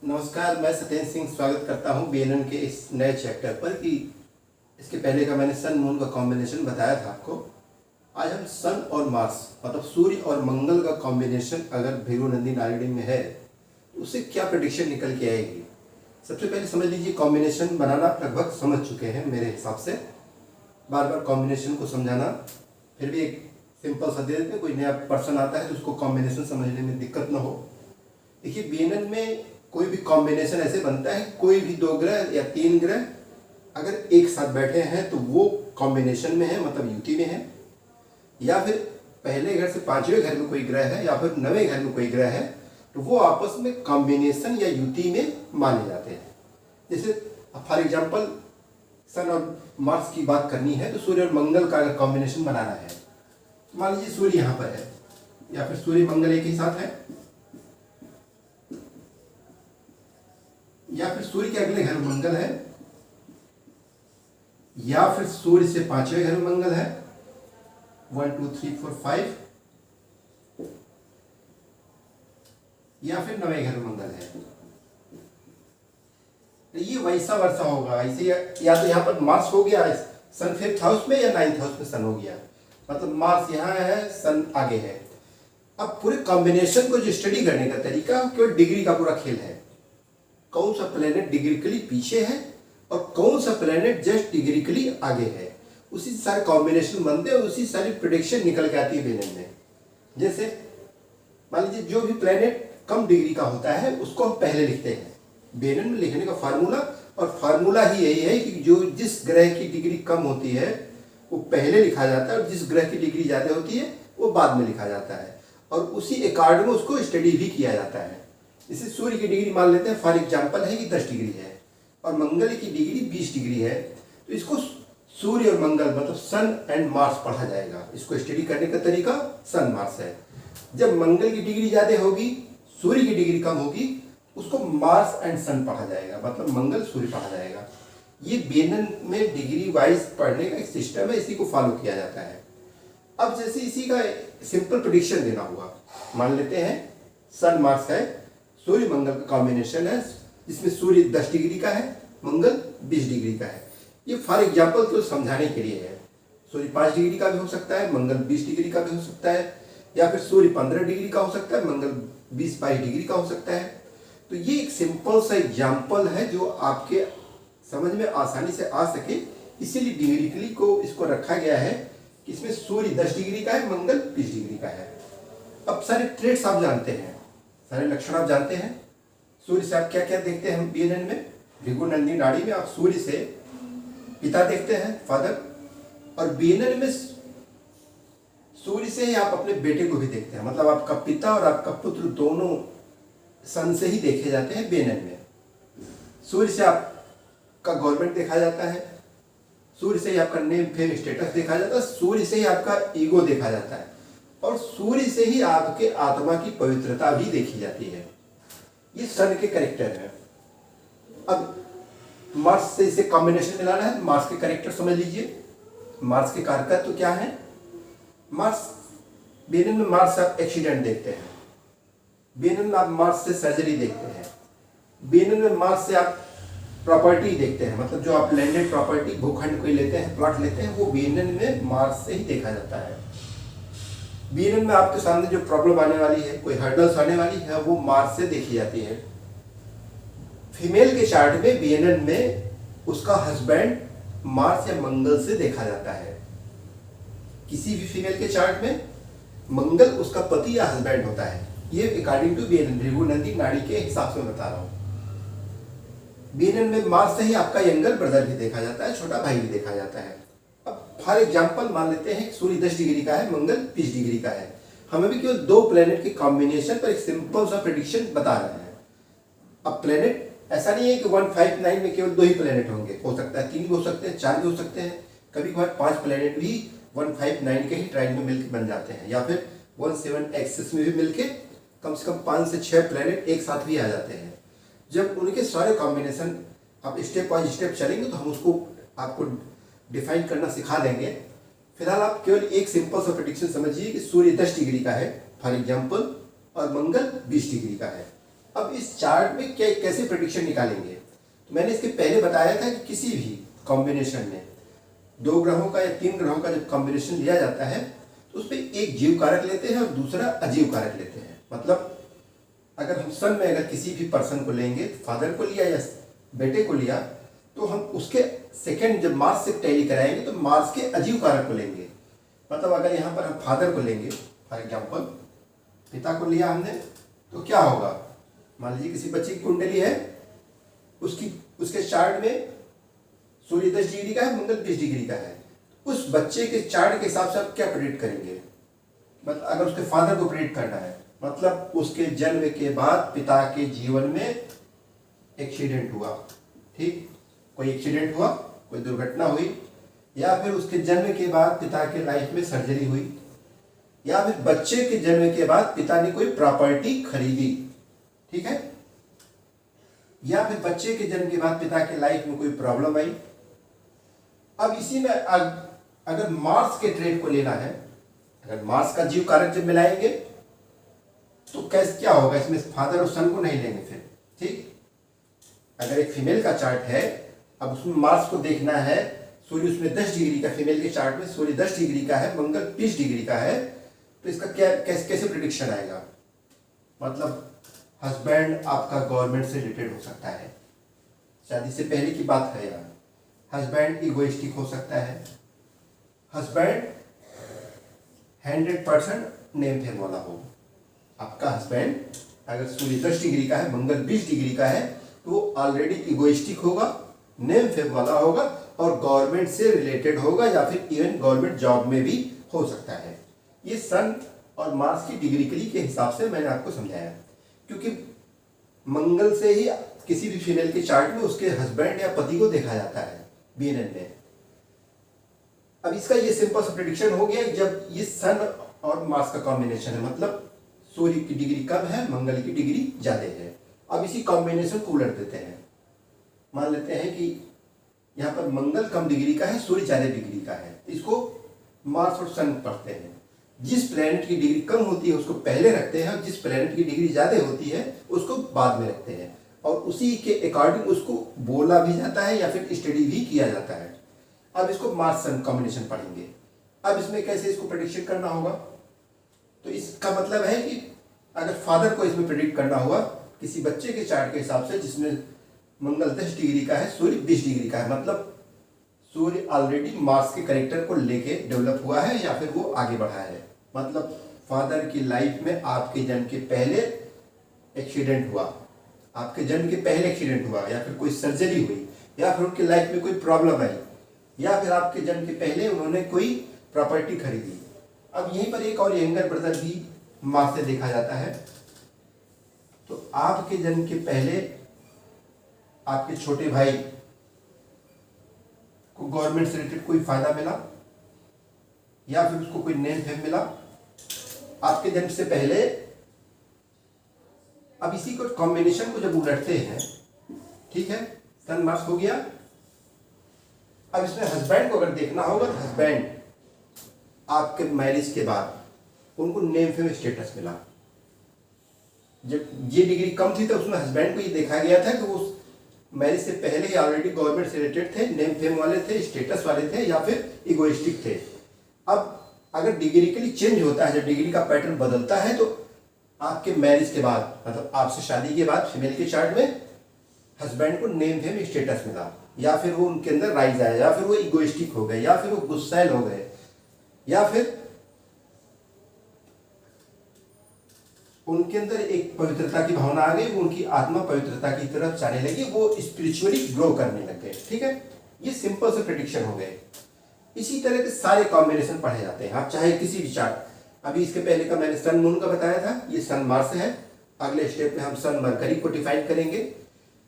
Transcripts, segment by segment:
नमस्कार, मैं सत्येंद्र सिंह स्वागत करता हूं बीएनएन के इस नए चैप्टर पर। कि इसके पहले का मैंने सन मून का कॉम्बिनेशन बताया था आपको। आज हम सन और मार्स मतलब सूर्य और मंगल का कॉम्बिनेशन अगर भृगु नंदी नाड़ी में है तो उससे क्या प्रेडिक्शन निकल के आएगी। सबसे पहले समझ लीजिए, कॉम्बिनेशन बनाना लगभग समझ चुके हैं मेरे हिसाब से। बार बार कॉम्बिनेशन को समझाना, फिर भी एक सिंपल सा दे देते हैं। कोई नया पर्सन आता है तो उसको कॉम्बिनेशन समझने में दिक्कत ना हो। देखिए, बीएनएन में कोई भी कॉम्बिनेशन ऐसे बनता है, कोई भी दो ग्रह या तीन ग्रह अगर एक साथ बैठे हैं तो वो कॉम्बिनेशन में है, मतलब युति में है। या फिर पहले घर से पांचवें घर में कोई ग्रह है या फिर नवें घर में कोई ग्रह है तो वो आपस में कॉम्बिनेशन या युति में माने जाते हैं। जैसे फॉर एग्जांपल सन और मार्स की बात करनी है तो सूर्य और मंगल का अगर कॉम्बिनेशन बनाना है, मान लीजिए सूर्य यहाँ पर है या फिर सूर्य मंगल एक ही साथ है, या फिर सूर्य के अगले घर में मंगल है, या फिर सूर्य से पांचवें घर में मंगल है, 1 2 3 4 5, या फिर नवें घर में मंगल है। तो ये वैसा वर्षा होगा ऐसे, या तो यहाँ पर मार्स हो गया सन 5th हाउस में या 9th हाउस में सन हो गया, मतलब मार्स यहाँ है, सन आगे है। अब पूरे कॉम्बिनेशन को जो स्टडी करने का तरीका केवल डिग्री का पूरा खेल है। कौन सा प्लेनेट डिग्रिकली पीछे है और कौन सा प्लेनेट जस्ट डिग्रिकली आगे है, उसी सारे कॉम्बिनेशन बनते हैं, उसी सारी प्रेडिक्शन निकल के आती है बीएनएन में। जैसे मान लीजिए जो भी प्लेनेट कम डिग्री का होता है उसको हम पहले लिखते हैं। बीएनएन में लिखने का फार्मूला, और फार्मूला ही यही है कि जो जिस ग्रह की डिग्री कम होती है वो पहले लिखा जाता है और जिस ग्रह की डिग्री ज़्यादा होती है वो बाद में लिखा जाता है, और उसी अकॉर्डिंग में उसको स्टडी भी किया जाता है। जैसे सूर्य की डिग्री मान लेते हैं फॉर एग्जांपल है कि 10 डिग्री है और मंगल की डिग्री 20 डिग्री है, तो इसको सूर्य और मंगल मतलब सन एंड मार्स पढ़ा जाएगा। इसको स्टडी करने का तरीका सन मार्स है। जब मंगल की डिग्री ज़्यादा होगी, सूर्य की डिग्री कम होगी, उसको मार्स एंड सन पढ़ा जाएगा, मतलब मंगल सूर्य पढ़ा जाएगा। ये बीएनएन में डिग्री वाइज पढ़ने का एक सिस्टम है, इसी को फॉलो किया जाता है। अब जैसे इसी का सिंपल प्रेडिक्शन देना हुआ, मान लेते हैं सन मार्स है, सूर्य मंगल का कॉम्बिनेशन है जिसमें सूर्य 10 डिग्री का है, मंगल 20 डिग्री का है। ये फॉर एग्जांपल तो समझाने के लिए है। सूर्य 5 डिग्री का भी हो सकता है, मंगल 20 डिग्री का भी हो सकता है, या फिर सूर्य 15 डिग्री का हो सकता है, मंगल 20-22 डिग्री का हो सकता है। तो ये एक सिंपल सा एग्जाम्पल है जो आपके समझ में आसानी से आ सके, इसीलिए डिग्रिकली को इसको रखा गया है कि इसमें सूर्य 10 डिग्री का है, मंगल 20 डिग्री का है। अब सारे ट्रेड्स आप जानते हैं, सारे लक्षण आप जानते हैं। सूर्य से आप क्या क्या देखते हैं बीएनएन में, भृगु नंदी नाड़ी में आप सूर्य से पिता देखते हैं, फादर, और बीएनएन में सूर्य से ही आप अपने बेटे को भी देखते हैं, मतलब आपका पिता और आपका पुत्र दोनों सन से ही देखे जाते हैं बीएनएन में। सूर्य से आपका गवर्नमेंट देखा जाता है, सूर्य से ही आपका नेम फेम स्टेटस देखा जाता है, सूर्य से ही आपका ईगो देखा जाता है, और सूर्य से ही आपके आत्मा की पवित्रता भी देखी जाती है। ये सन के कैरेक्टर है। अब मार्स से इसे कॉम्बिनेशन मिलाना है, मार्स के कैरेक्टर समझ लीजिए। मार्स के कारक तो क्या है? मार्स बीएनएन में मार्स से आप एक्सीडेंट देखते हैं, बीएनएन में आप मार्स से सर्जरी देखते हैं, बीएनएन में मार्स से आप प्रॉपर्टी देखते हैं, मतलब जो आप लैंडेड प्रॉपर्टी भूखंड कोई लेते हैं, प्लॉट लेते हैं, वो बीएनएन में मार्स से ही देखा जाता है। बीएनएन में आपके सामने जो प्रॉब्लम आने वाली है, कोई हर्डल्स आने वाली है, वो मार्स से देखी जाती है। फीमेल के चार्ट में बीएनएन में उसका हस्बैंड मार्स या मंगल से देखा जाता है। किसी भी फीमेल के चार्ट में मंगल उसका पति या हस्बैंड होता है। ये according to BNN, Bhrigu Nandi Nadi के हिसाब से बता रहा हूँ। बीएनएन में मार्स से ही आपका यंगर ब्रदर भी देखा जाता है, छोटा भाई भी देखा जाता है। फॉर एग्जाम्पल मान लेते हैं सूर्य 10 डिग्री का है, मंगल 20 डिग्री का है। हमें भी केवल दो प्लेनेट के कॉम्बिनेशन पर एक सिंपल सा प्रेडिक्शन बता रहे हैं। अब प्लेनेट ऐसा नहीं है कि 159 में केवल 2 ही प्लेनेट होंगे, हो सकता है 3 भी हो सकते हैं, 4 भी हो सकते हैं, कभी कभार 5 प्लेनेट भी 159 के ही ट्रायंगल में मिलकर बन जाते हैं, या फिर 17 एक्सिस में भी मिलके कम से कम 5 से 6 प्लेनेट एक साथ भी आ जाते हैं। जब उनके सारे कॉम्बिनेशन आप स्टेप बाय स्टेप चलेंगे तो हम उसको आपको डिफाइन करना सिखा देंगे। फिलहाल आप केवल एक सिंपल सा प्रेडिक्शन समझिए कि सूर्य 10 डिग्री का है फॉर एग्जांपल, और मंगल 20 डिग्री का है। अब इस चार्ट में क्या कैसे प्रेडिक्शन निकालेंगे, तो मैंने इसके पहले बताया था कि किसी भी कॉम्बिनेशन में दो ग्रहों का या तीन ग्रहों का जब कॉम्बिनेशन लिया जाता है तो उसमें एक जीव कारक लेते हैं और दूसरा अजीव कारक लेते हैं। मतलब अगर हम सन में अगर किसी भी पर्सन को लेंगे, फादर को लिया या बेटे को लिया, तो हम उसके सेकंड जब मार्स से टैली कराएंगे तो मार्स के अजीव कारक को लेंगे। मतलब अगर यहाँ पर हम फादर को लेंगे, फॉर एग्जाम्पल पिता को लिया हमने, तो क्या होगा, मान लीजिए किसी बच्चे की कुंडली है, उसके चार्ट में सूर्य 10 डिग्री का है, मंगल 20 डिग्री का है। उस बच्चे के चार्ट के हिसाब से आप क्या प्रेडिक्ट करेंगे, मतलब अगर उसके फादर को प्रेडिक्ट करना है, मतलब उसके जन्म के बाद पिता के जीवन में एक्सीडेंट हुआ, ठीक, कोई एक्सीडेंट हुआ, कोई दुर्घटना हुई, या फिर उसके जन्म के बाद पिता के लाइफ में सर्जरी हुई, या फिर बच्चे के जन्म के बाद पिता ने कोई प्रॉपर्टी खरीदी, ठीक है, या फिर बच्चे के जन्म के बाद पिता के लाइफ में कोई प्रॉब्लम आई। अब इसी में अगर मार्स के ट्रेड को लेना है, अगर मार्स का जीव कारक जब मिलाएंगे तो कैसे क्या होगा, इसमें फादर और सन को नहीं लेंगे फिर, ठीक। अगर एक फीमेल का चार्ट है, अब उसमें मार्स को देखना है, सूर्य उसमें 10 डिग्री का, फीमेल के चार्ट में सूर्य 10 डिग्री का है, मंगल 20 डिग्री का है, तो इसका क्या कैसे प्रेडिक्शन आएगा, मतलब हस्बैंड आपका गवर्नमेंट से रिलेटेड हो सकता है, शादी से पहले की बात है यार, हस्बैंड इगोइस्टिक हो सकता है, हस्बैंड 100% नेम फेम वाला हो। आपका हस्बैंड अगर सूर्य 10 डिग्री का है, मंगल 20 डिग्री का है, तो वो ऑलरेडी इगोइस्टिक होगा, नेम फेम वाला होगा और गवर्नमेंट से रिलेटेड होगा, या फिर इवन गवर्नमेंट जॉब में भी हो सकता है। ये सन और मार्स की डिग्री के हिसाब से मैंने आपको समझाया, क्योंकि मंगल से ही किसी भी फीमेल के चार्ट में उसके हस्बैंड या पति को देखा जाता है बीएनएन में। अब इसका ये सिंपल सा प्रेडिक्शन हो गया, जब ये सन और मार्स का कॉम्बिनेशन है, मतलब सूर्य की डिग्री कम है, मंगल की डिग्री ज्यादा है। अब इसी कॉम्बिनेशन को उलट देते हैं, मान लेते हैं कि यहाँ पर मंगल कम डिग्री का है, सूर्य ज्यादा डिग्री का है, इसको मार्स और सन पढ़ते हैं। जिस प्लेनेट की डिग्री कम होती है उसको पहले रखते हैं, और जिस प्लेनेट की डिग्री ज्यादा होती है उसको बाद में रखते हैं, और उसी के अकॉर्डिंग उसको बोला भी जाता है या फिर स्टडी भी किया जाता है। अब इसको मार्स सन कॉम्बिनेशन पढ़ेंगे। अब इसमें कैसे इसको प्रेडिक्शन करना होगा, तो इसका मतलब है कि अगर फादर को इसमें प्रेडिक्ट करना हुआ किसी बच्चे के चार्ट के हिसाब से, जिसमें मंगल 10 डिग्री का है, सूर्य 20 डिग्री का है, मतलब सूर्य ऑलरेडी मार्स के कैरेक्टर को लेके डेवलप हुआ है या फिर वो आगे बढ़ा है, मतलब फादर की लाइफ में आपके जन्म के पहले एक्सीडेंट हुआ, आपके जन्म के पहले एक्सीडेंट हुआ, या फिर कोई सर्जरी हुई, या फिर उनके लाइफ में कोई प्रॉब्लम आई, या फिर आपके जन्म के पहले उन्होंने कोई प्रॉपर्टी खरीदी। अब यहीं पर एक और यंगर ब्रदर भी मार्स से देखा जाता है, तो आपके जन्म के पहले आपके छोटे भाई को गवर्नमेंट से रिलेटेड कोई फायदा मिला, या फिर उसको कोई नेम फेम मिला आपके जन्म से पहले। अब इसी को कॉम्बिनेशन को जब उलटते हैं, ठीक है, सन मार्स हो गया। अब इसमें हस्बैंड को अगर देखना होगा तो हस्बैंड आपके मैरिज के बाद उनको नेम फेम स्टेटस मिला। जब ये डिग्री कम थी तो उसमें हस्बैंड को ये देखा गया था कि वो मैरिज से पहले ही ऑलरेडी गवर्नमेंट से रिलेटेड थे, नेम फेम वाले थे, स्टेटस वाले थे, या फिर इगोइस्टिक थे। अब अगर डिग्री के लिए चेंज होता है, जब डिग्री का पैटर्न बदलता है, तो आपके मैरिज के बाद, मतलब आपसे शादी के बाद फीमेल के चार्ट में हस्बैंड को नेम फेम स्टेटस मिला, या फिर वो उनके अंदर राइज आया, या फिर वो इगोइस्टिक हो गए, या फिर वो गुस्सैल हो गए, या फिर उनके अंदर एक पवित्रता की भावना आ गई, वो उनकी आत्मा पवित्रता की तरफ जाने लगी, वो स्पिरिचुअली ग्रो करने लग गए। ठीक है, ये सिंपल से प्रेडिक्शन हो गए। इसी तरह के सारे कॉम्बिनेशन पढ़े जाते हैं, आप चाहे किसी भी चार्ट। अभी इसके पहले का मैंने सन मून का बताया था, ये सन मार्स है। अगले स्टेप में हम सन मरकरी को डिफाइन करेंगे।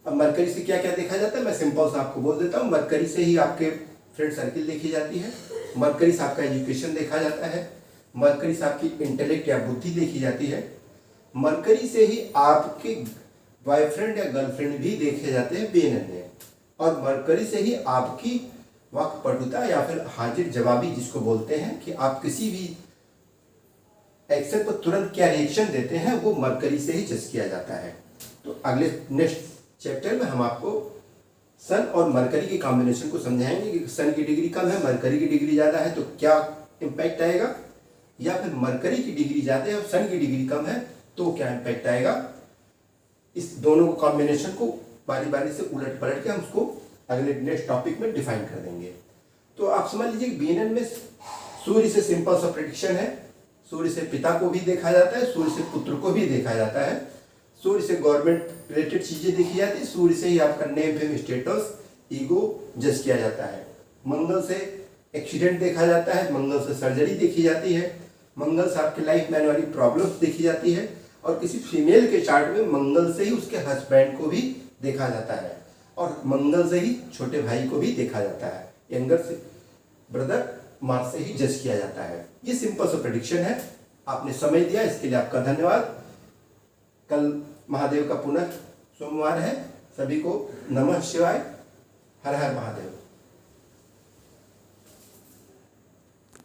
अब मरकरी से क्या क्या देखा जाता है, मैं सिंपल से आपको बोल देता हूँ। मरकरी से ही आपके फ्रेंड सर्किल देखी जाती है, मरकरी से आपका एजुकेशन देखा जाता है, मरकरी से आपकी इंटेलेक्ट या बुद्धि देखी जाती है, मरकरी से ही आपके बॉयफ्रेंड या गर्लफ्रेंड भी देखे जाते हैं बीएनएन में, और मरकरी से ही आपकी वाक्पटुता या फिर हाजिर जवाबी जिसको बोलते हैं, कि आप किसी भी एक्शन पर तुरंत क्या रिएक्शन देते हैं, वो मरकरी से ही जज किया जाता है। तो अगले नेक्स्ट चैप्टर में हम आपको सन और मरकरी के कॉम्बिनेशन को समझाएंगे कि सन की डिग्री कम है, मरकरी की डिग्री ज़्यादा है तो क्या इम्पैक्ट आएगा, या फिर मरकरी की डिग्री ज़्यादा है और सन की डिग्री कम है तो क्या इम्पैक्ट आएगा। इस दोनों कॉम्बिनेशन को बारी बारी से उलट पलट के हम उसको अगले नेक्स्ट टॉपिक में डिफाइन कर देंगे। तो आप समझ लीजिए बीएनएन में सूर्य से सिंपल सा प्रेडिक्शन है, सूर्य से पिता को भी देखा जाता है, सूर्य से पुत्र को भी देखा जाता है, सूर्य से गवर्नमेंट रिलेटेड चीज़ें देखी जाती है, सूर्य से ही आपका नेम फेम स्टेटस ईगो जज किया जाता है, मंगल से एक्सीडेंट देखा जाता है, मंगल से सर्जरी देखी जाती है, मंगल से आपके लाइफ में आने वाली प्रॉब्लम्स देखी जाती है, और किसी फीमेल के चार्ट में मंगल से ही उसके हस्बैंड को भी देखा जाता है, और मंगल से ही छोटे भाई को भी देखा जाता है, यंगर से ब्रदर मार्स से ही जज किया जाता है। ये सिंपल सा प्रेडिक्शन है, आपने समय दिया इसके लिए आपका धन्यवाद। कल महादेव का पुनः सोमवार है, सभी को नमः शिवाय, हर हर महादेव।